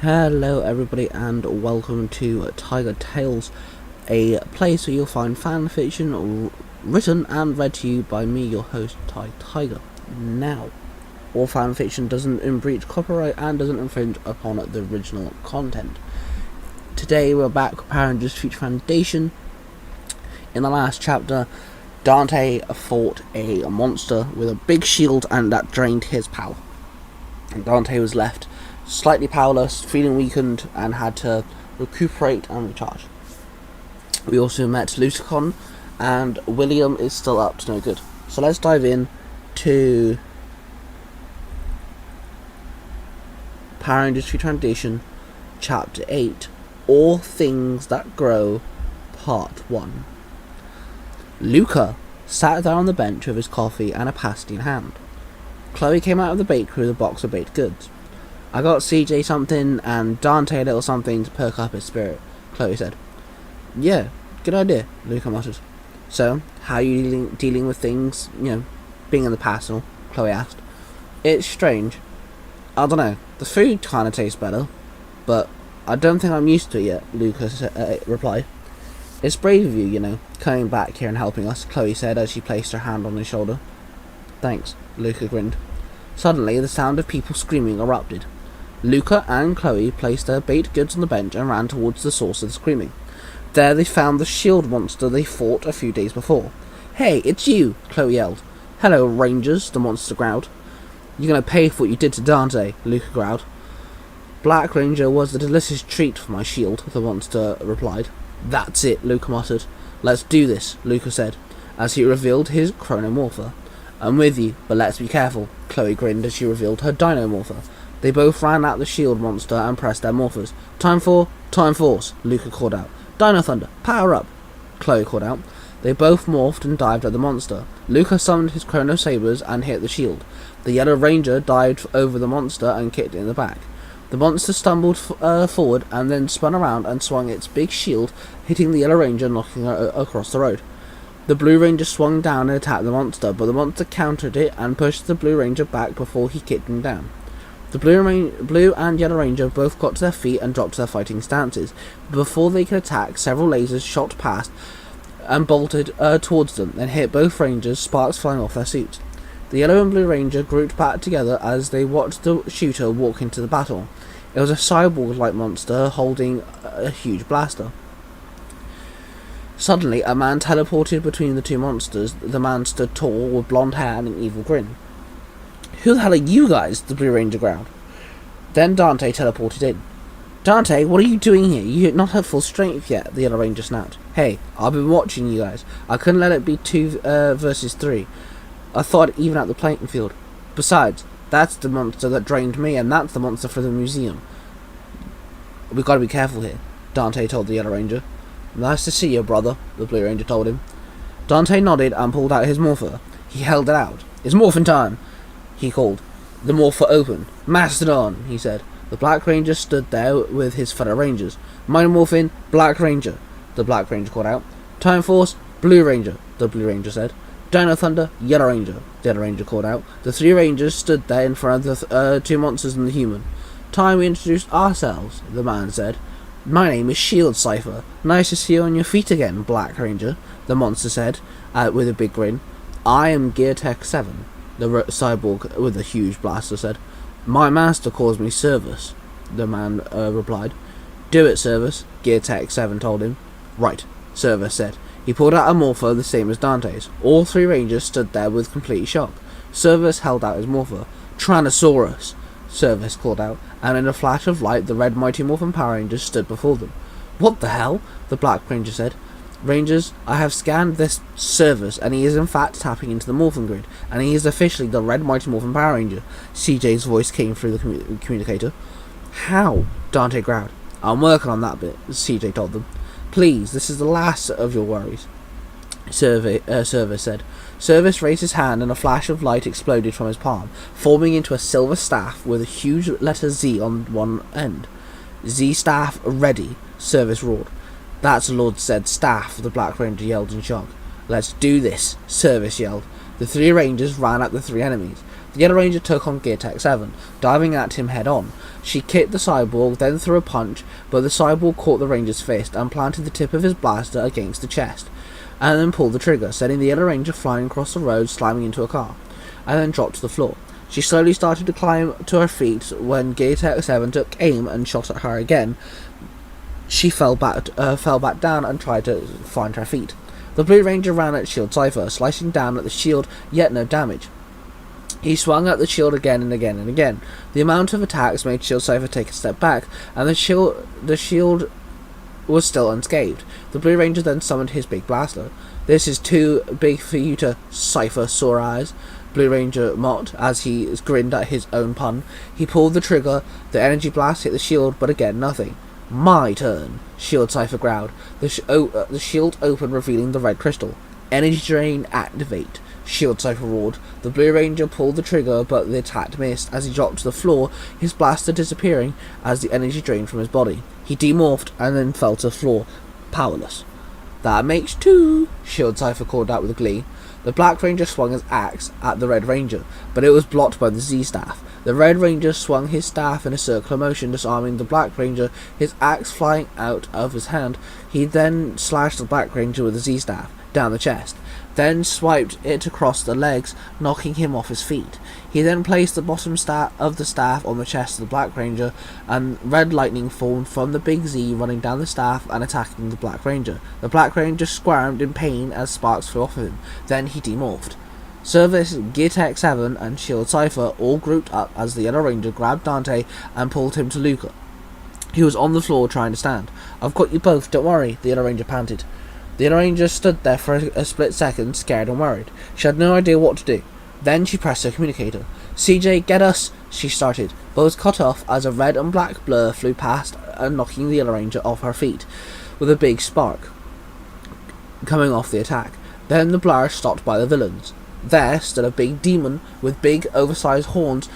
Hello everybody and welcome to Tiger Tales, a place where you'll find fan fiction written and read to you by me, your host, Tai Tiger. Now, all fan fiction doesn't breach copyright and doesn't infringe upon the original content. Today we're back with Power Rangers Future Foundation. In the last chapter, Dante fought a monster with a big shield and that drained his power. And Dante was left slightly powerless, feeling weakened, and had to recuperate and recharge. We also met Lucicon, and William is still up to no good. So let's dive in to Power Rangers Future Foundation, Chapter 8, All Things That Grow, Part 1. Luca sat there on the bench with his coffee and a pasty in hand. Chloe came out of the bakery with a box of baked goods. I got CJ something and Dante a little something to perk up his spirit, Chloe said. Yeah, good idea, Luca muttered. So, how are you dealing with things, being in the past and all? Chloe asked. It's strange. I don't know, the food kind of tastes better, but I don't think I'm used to it yet, Luca replied. It's brave of you, coming back here and helping us, Chloe said as she placed her hand on his shoulder. Thanks, Luca grinned. Suddenly, the sound of people screaming erupted. Luca and Chloe placed their baked goods on the bench and ran towards the source of the screaming. There they found the shield monster they fought a few days before. Hey, it's you, Chloe yelled. Hello, Rangers, the monster growled. You're gonna pay for what you did to Dante, Luca growled. Black Ranger was a delicious treat for my shield, the monster replied. That's it, Luca muttered. Let's do this, Luca said, as he revealed his chronomorpher. I'm with you, but let's be careful, Chloe grinned as she revealed her dinomorpher. They both ran at the shield monster and pressed their morphers. Time force, Luca called out. Dino Thunder, power up, Chloe called out. They both morphed and dived at the monster. Luca summoned his chrono sabers and hit the shield. The Yellow Ranger dived over the monster and kicked it in the back. The monster stumbled forward and then spun around and swung its big shield, hitting the Yellow Ranger, knocking her across the road. The Blue Ranger swung down and attacked the monster, but the monster countered it and pushed the Blue Ranger back before he kicked him down. The Blue and Yellow Ranger both got to their feet and dropped their fighting stances. Before they could attack, several lasers shot past and bolted towards them and hit both Rangers, sparks flying off their suits. The Yellow and Blue Ranger grouped back together as they watched the shooter walk into the battle. It was a cyborg-like monster holding a huge blaster. Suddenly, a man teleported between the two monsters. The man stood tall, with blonde hair and an evil grin. Who the hell are you guys? The Blue Ranger growled. Then Dante teleported in. Dante, what are you doing here? You're not at full strength yet, the Yellow Ranger snapped. Hey, I've been watching you guys. I couldn't let it be 2 versus 3. I thought I'd even out the playing field. Besides, that's the monster that drained me, and that's the monster for the museum. We've got to be careful here, Dante told the Yellow Ranger. Nice to see you, brother, the Blue Ranger told him. Dante nodded and pulled out his morpher. He held it out. It's morphin' time, he called. The morpher opened. Mastodon, he said. The Black Ranger stood there with his fellow Rangers. Mind Morphin, Black Ranger, the Black Ranger called out. Time Force, Blue Ranger, the Blue Ranger said. Dino Thunder, Yellow Ranger, the Yellow Ranger called out. The 3 Rangers stood there in front of the 2 monsters and the human. Time we introduced ourselves, the man said. My name is Shield Cypher. Nice to see you on your feet again, Black Ranger, the monster said, with a big grin. I am Gear Tech 7, the cyborg with a huge blaster said. My master calls me Service, the man replied. Do it, Service, Gear Tech 7 told him. Right, Service said. He pulled out a morpher the same as Dante's. All 3 Rangers stood there with complete shock. Service held out his morpher. Tyrannosaurus, Service called out, and in a flash of light the red Mighty Morphin Power Rangers stood before them. What the hell? The Black Ranger said. Rangers, I have scanned this Service, and he is in fact tapping into the Morphin Grid, and he is officially the red Mighty Morphin Power Ranger. CJ's voice came through the communicator. How? Dante growled. I'm working on that bit, CJ told them. Please, this is the last of your worries, Service said. Service raised his hand and a flash of light exploded from his palm, forming into a silver staff with a huge letter Z on one end. Z staff ready, Service roared. That's Lord said staff, the Black Ranger yelled in shock. Let's do this, Service yelled. The 3 Rangers ran at the 3 enemies. The Yellow Ranger took on Gear Tech 7, diving at him head on. She kicked the cyborg, then threw a punch, but the cyborg caught the Ranger's fist and planted the tip of his blaster against the chest, and then pulled the trigger, sending the Yellow Ranger flying across the road, slamming into a car, and then dropped to the floor. She slowly started to climb to her feet when Gear Tech 7 took aim and shot at her again. She fell back down and tried to find her feet. The Blue Ranger ran at Shield Cypher, slicing down at the shield, yet no damage. He swung at the shield again and again and again. The amount of attacks made Shield Cypher take a step back, and the shield was still unscathed. The Blue Ranger then summoned his big blaster. "This is too big for you to Cypher, sore eyes," Blue Ranger mocked as he grinned at his own pun. He pulled the trigger. The energy blast hit the shield, but again nothing. "My turn," Shield Cypher growled. The shield opened, revealing the red crystal. "Energy drain activate," Shield Cypher roared. The Blue Ranger pulled the trigger, but the attack missed. As he dropped to the floor, his blaster disappearing as the energy drained from his body. He demorphed and then fell to the floor, powerless. "That makes 2, Shield Cypher called out with glee. The Black Ranger swung his axe at the Red Ranger, but it was blocked by the Z-Staff. The Red Ranger swung his staff in a circular motion, disarming the Black Ranger, his axe flying out of his hand. He then slashed the Black Ranger with the Z-Staff down the chest, then swiped it across the legs, knocking him off his feet. He then placed the bottom of the staff on the chest of the Black Ranger, and red lightning formed from the big Z, running down the staff and attacking the Black Ranger. The Black Ranger squirmed in pain as sparks flew off of him. Then he demorphed. Service, Gear Tech 7 and Shield Cypher all grouped up as the Yellow Ranger grabbed Dante and pulled him to Luca. He was on the floor trying to stand. "I've got you both, don't worry," the Yellow Ranger panted. The Yellow Ranger stood there for a split second, scared and worried. She had no idea what to do. Then she pressed her communicator. "CJ, get us!" she started, but was cut off as a red and black blur flew past and knocking the Yellow Ranger off her feet, with a big spark coming off the attack. Then the blur stopped by the villains. There stood a big demon with big oversized horns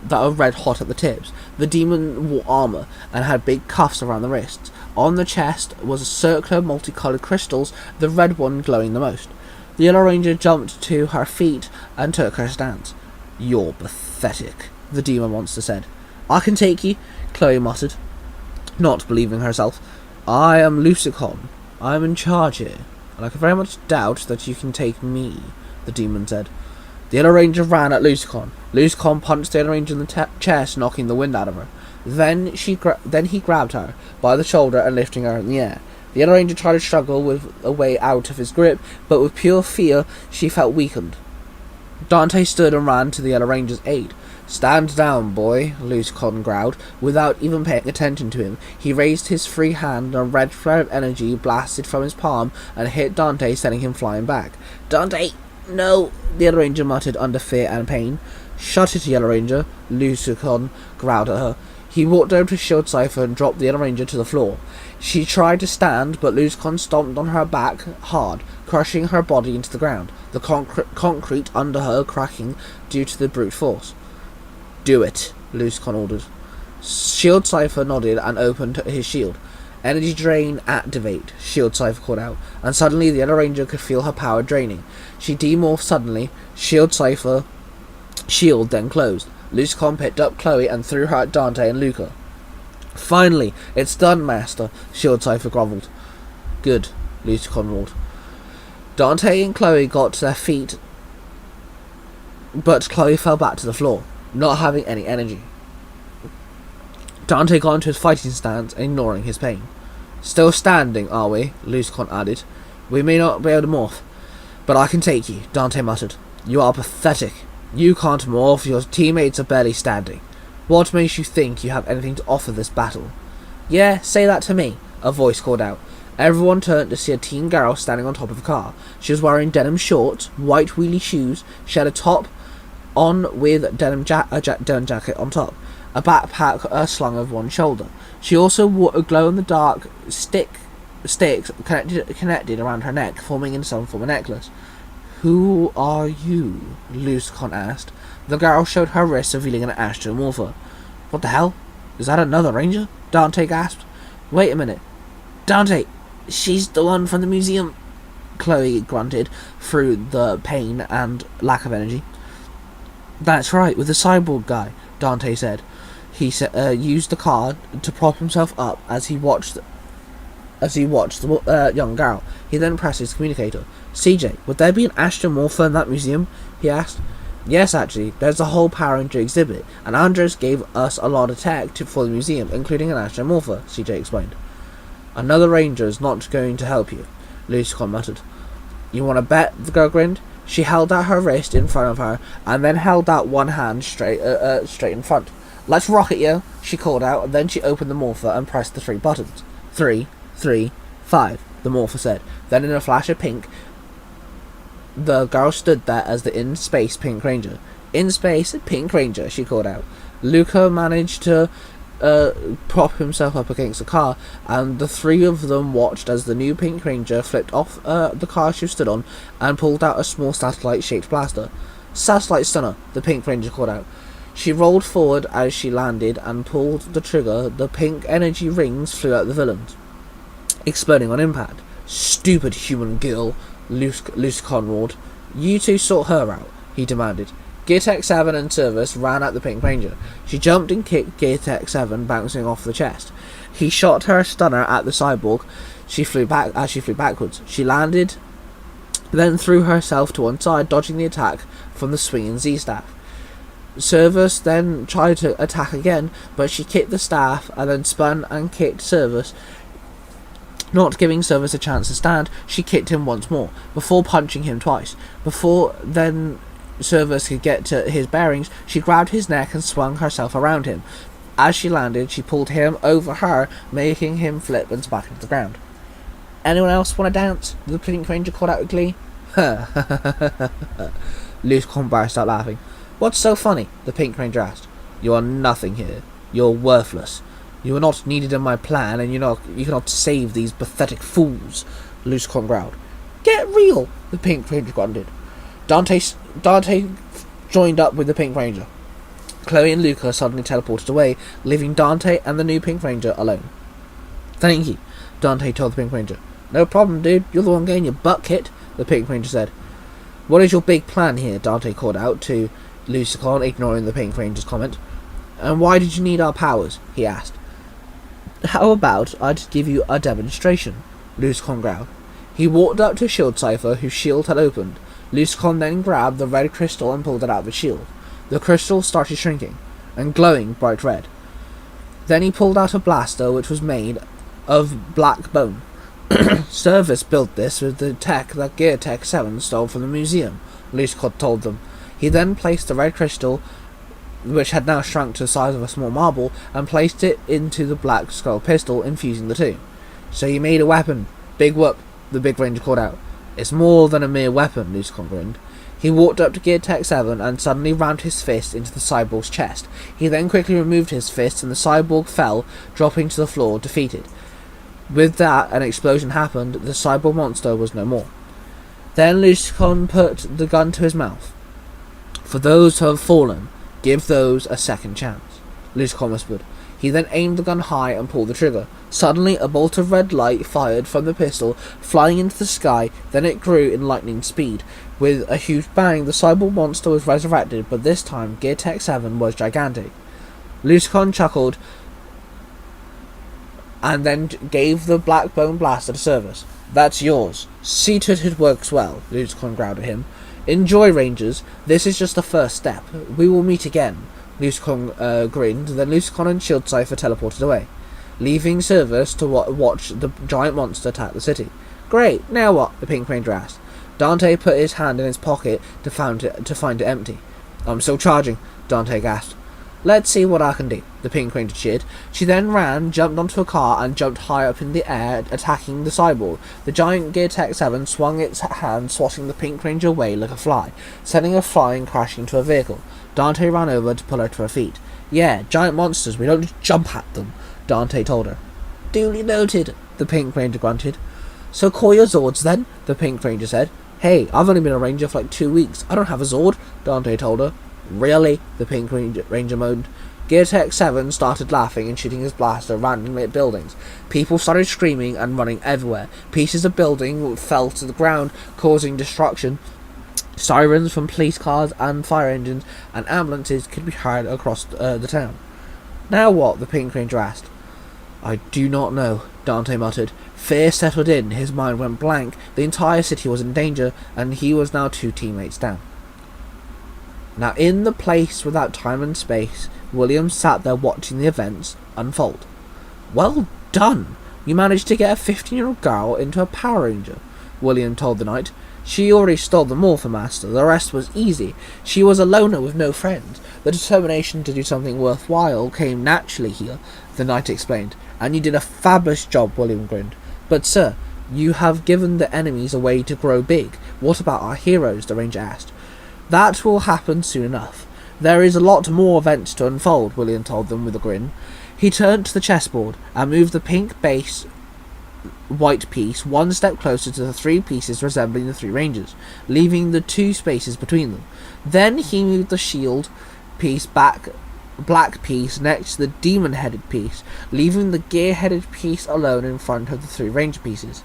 that were red hot at the tips. The demon wore armor and had big cuffs around the wrists. On the chest was a circular multicolored crystals, the red one glowing the most. The Yellow Ranger jumped to her feet and took her stance. "You're pathetic," the demon monster said. "I can take you," Chloe muttered, not believing herself. "I am Lucicon. I am in charge here, and I can very much doubt that you can take me," the demon said. The Yellow Ranger ran at Lucicon. Lucicon punched the Yellow Ranger in the chest, knocking the wind out of her. Then he grabbed her by the shoulder and lifting her in the air. The Yellow Ranger tried to struggle with a way out of his grip, but with pure fear she felt weakened. Dante stood and ran to the Yellow Ranger's aid. "Stand down, boy," Lucicon growled. Without even paying attention to him, he raised his free hand, and a red flare of energy blasted from his palm and hit Dante, sending him flying back. "Dante, no," the Yellow Ranger muttered under fear and pain. "Shut it, Yellow Ranger," Lucicon growled at her. He walked over to Shield Cypher and dropped the Yellow Ranger to the floor. She tried to stand, but Lucicon stomped on her back hard, crushing her body into the ground, the concrete under her cracking due to the brute force. "Do it," Lucicon ordered. Shield Cypher nodded and opened his shield. "Energy drain activate," Shield Cypher called out, and suddenly the Yellow Ranger could feel her power draining. She demorphed suddenly. Shield Cypher shield then closed. Lucicon picked up Chloe and threw her at Dante and Luca. "Finally, it's done, Master," Shield Cypher grovelled. "Good," Lucicon roared. Dante and Chloe got to their feet, but Chloe fell back to the floor, not having any energy. Dante got into his fighting stance, ignoring his pain. "Still standing, are we?" Lucicon added. "We may not be able to morph, but I can take you," Dante muttered. "You are pathetic. You can't morph, your teammates are barely standing. What makes you think you have anything to offer this battle?" "Yeah, say that to me," a voice called out. Everyone turned to see a teen girl standing on top of a car. She was wearing denim shorts, white wheelie shoes. She had a top on with a denim jacket on top, a backpack slung over one shoulder. She also wore a glow-in-the-dark sticks connected around her neck, forming in some form of necklace. "Who are you?" Lucicon asked. The girl showed her wrist, revealing an astromorpher. "What the hell? Is that another ranger?" Dante gasped. "Wait a minute. Dante, she's the one from the museum," Chloe grunted through the pain and lack of energy. That's right, with the cyborg guy, Dante said. He used the car to prop himself up as he watched the young girl. He then pressed his communicator. CJ, would there be an astromorpher in that museum? He asked. Yes, actually, there's a whole Power Ranger exhibit, and Andres gave us a lot of tech for the museum, including an astromorpher, CJ explained. Another Ranger's not going to help you, Lucifer muttered. You want to bet? The girl grinned. She held out her wrist in front of her, and then held out one hand straight in front. Let's rock it, yo, she called out, and then she opened the morpher and pressed the 3 buttons. 3, 3, 5, the morpher said. Then in a flash of pink, the girl stood there as the in-space Pink Ranger. In space, Pink Ranger, she called out. Luca managed to prop himself up against the car, and the 3 of them watched as the new Pink Ranger flipped off the car she stood on and pulled out a small satellite-shaped blaster. Satellite Stunner, the Pink Ranger called out. She rolled forward as she landed and pulled the trigger. The pink energy rings flew at the villains, exploding on impact. Stupid human girl, Lucifer roared. You two sort her out, he demanded. Gear Tech 7 and Service ran at the Pink Ranger. She jumped and kicked Gear Tech 7, bouncing off the chest. He shot her stunner at the cyborg. She flew backwards. She landed, then threw herself to one side, dodging the attack from the swinging Z-staff. Service then tried to attack again, but she kicked the staff and then spun and kicked Service. Not giving Service a chance to stand, she kicked him once more, before punching him twice. Before then Service could get to his bearings, she grabbed his neck and swung herself around him. As she landed, she pulled him over her, making him flip and smack into the ground. Anyone else want to dance? The Pink Ranger called out with glee. Lucifer burst out laughing. What's so funny? The Pink Ranger asked. You are nothing here. You're worthless. You are not needed in my plan, and you cannot save these pathetic fools, Lucifer growled. Get real, the Pink Ranger grunted. Dante joined up with the Pink Ranger. Chloe and Luca suddenly teleported away, leaving Dante and the new Pink Ranger alone. Thank you, Dante told the Pink Ranger. No problem, dude. You're the one getting your butt kicked, the Pink Ranger said. What is your big plan here? Dante called out to Lucifer, ignoring the Pink Ranger's comment. And why did you need our powers? He asked. How about I just give you a demonstration? Lucifer growled. He walked up to Shield Cypher, whose shield had opened. Lucifer then grabbed the red crystal and pulled it out of his shield. The crystal started shrinking and glowing bright red. Then he pulled out a blaster which was made of black bone. Service built this with the tech that Gear Tech 7 stole from the museum, Lucifer told them. He then placed the red crystal, which had now shrunk to the size of a small marble, and placed it into the black skull pistol, infusing the two. So you made a weapon. Big whoop, the Big Ranger called out. It's more than a mere weapon, Lucifer grinned. He walked up to Gear Tech 7 and suddenly rammed his fist into the cyborg's chest. He then quickly removed his fist and the cyborg fell, dropping to the floor, defeated. With that, an explosion happened. The cyborg monster was no more. Then Lucifer put the gun to his mouth. For those who have fallen, give those a second chance, Lucifer whispered. He then aimed the gun high and pulled the trigger. Suddenly, a bolt of red light fired from the pistol, flying into the sky. Then it grew in lightning speed. With a huge bang, the cyborg monster was resurrected, but this time, Gear Tech 7 was gigantic. Lucifer chuckled and then gave the black bone blaster to Service. That's yours. See to it it works well, Lucifer growled at him. Enjoy, Rangers. This is just the first step. We will meet again. Lucifer grinned, then Lucifer and Shield Cypher teleported away, leaving Service to watch the giant monster attack the city. Great, now what? The Pink Ranger asked. Dante put his hand in his pocket to find it empty. I'm still charging, Dante gasped. Let's see what I can do, the Pink Ranger cheered. She then ran, jumped onto a car, and jumped high up in the air, attacking the cyborg. The giant Gear Tech 7 swung its hand, swatting the Pink Ranger away like a fly, sending her flying, crashing into a vehicle. Dante ran over to pull her to her feet. Yeah, giant monsters, we don't just jump at them, Dante told her. Duly noted, the Pink Ranger grunted. So call your Zords then, the Pink Ranger said. Hey, I've only been a ranger for like 2 weeks. I don't have a Zord, Dante told her. Really? The Pink Ranger moaned. Gear Tech 7 started laughing and shooting his blaster randomly at buildings. People started screaming and running everywhere. Pieces of building fell to the ground, causing destruction. Sirens from police cars and fire engines and ambulances could be heard across the town. Now what? The Pink Ranger asked. I do not know, Dante muttered. Fear settled in, his mind went blank, the entire city was in danger, and he was now 2 teammates down. Now in the place without time and space, William sat there watching the events unfold. Well done! You managed to get a 15-year-old girl into a Power Ranger, William told the knight. She already stole the Morpher Master, the rest was easy. She was a loner with no friends. The determination to do something worthwhile came naturally here, the knight explained. And you did a fabulous job, William grinned. But sir, you have given the enemies a way to grow big. What about our heroes? The ranger asked. That will happen soon enough. There is a lot more events to unfold, William told them with a grin. He turned to the chessboard and moved the pink base white piece 1 step closer to the 3 pieces resembling the 3 rangers, leaving the 2 spaces between them. Then he moved the shield piece black piece next to the demon-headed piece, leaving the gear-headed piece alone in front of the 3 ranger pieces.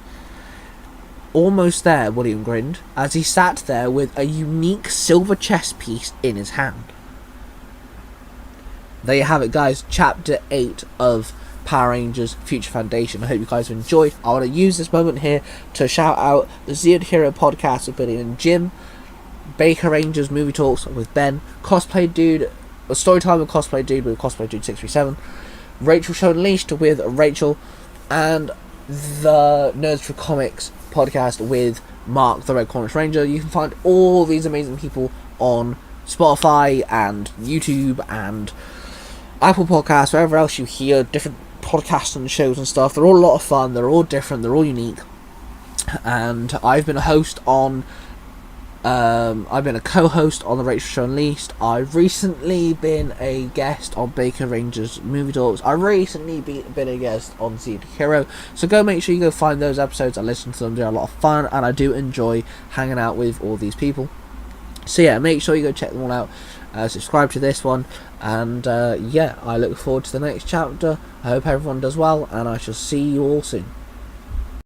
Almost there, William grinned, as he sat there with a unique silver chess piece in his hand. There you have it, guys. Chapter 8 of Power Rangers Future Foundation. I hope you guys have enjoyed. I want to use this moment here to shout out the Zero Hero podcast with Billy and Jim, Baker Rangers Movie Talks with Ben, Cosplay Dude, Storytime with Cosplay Dude with Cosplay Dude 637, Rachel Show Unleashed with Rachel, and the Nerds for Comics podcast with Mark the Red Cornish Ranger. You can find all these amazing people on Spotify and YouTube and Apple Podcasts, wherever else you hear different podcasts and shows and stuff. They're all a lot of fun, they're all different, they're all unique. And I've been a host on I've been a co-host on the Rachel Show Unleashed. I've recently been a guest on Baker Rangers Movie Talks. I've recently been a guest on Zero Hero. So go make sure you go find those episodes and listen to them. They're a lot of fun and I do enjoy hanging out with all these people. So yeah, make sure you go check them all out. Subscribe to this one. And yeah, I look forward to the next chapter. I hope everyone does well and I shall see you all soon.